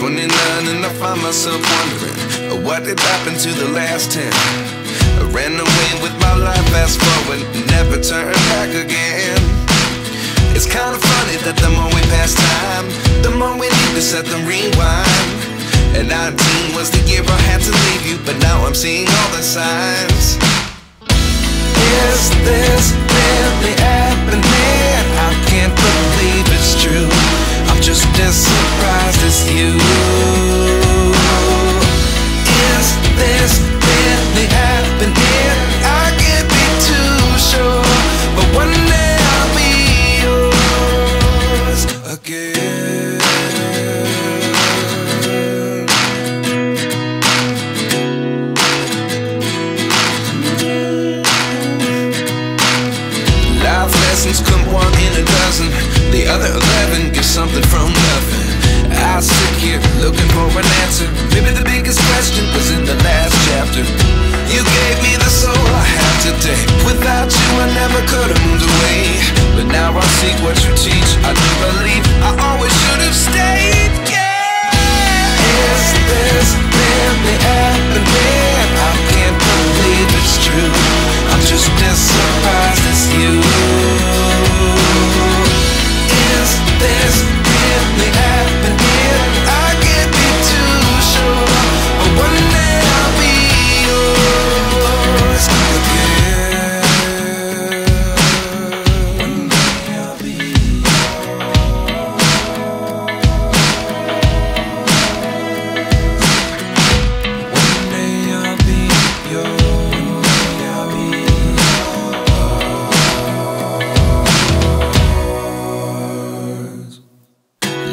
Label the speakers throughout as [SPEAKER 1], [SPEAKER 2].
[SPEAKER 1] 29 and I find myself wondering what did happen to the last 10. I ran away with my life, fast forward, never turn back again. It's kind of funny that the more we pass time, the more we need to set the rewind. And 19 was the year I had to leave you, but now I'm seeing all the signs. Is this really happening? I can't believe it's true. I'm just as surprised as you. Is this really happening? I can't be too sure, but one day I'll be yours again. Life lessons come one in a dozen, the other 11 get something from nothing. I sit here looking for an answer. Maybe the biggest question was in the last chapter. You gave me the soul I have today. Without you I never could have moved away. But now I see what you teach. I do believe I always should have stayed. Yeah. Is this really happening? I can't believe it's true. I'm just as surprised as you. Is this really happening? I can't be too sure, but one day I'll be yours again. One day I'll be yours. One day I'll be yours. I'll be yours.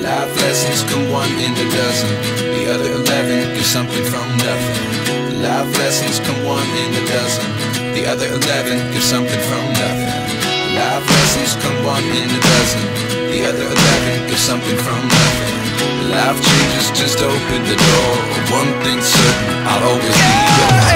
[SPEAKER 1] Life lessons come one in a dozen, the other 11 get something from nothing. Life lessons come one in a dozen, the other 11 get something from nothing. Life lessons come one in a dozen, the other 11 get something from nothing. Life changes just open the door. One thing's certain, I'll always be yours.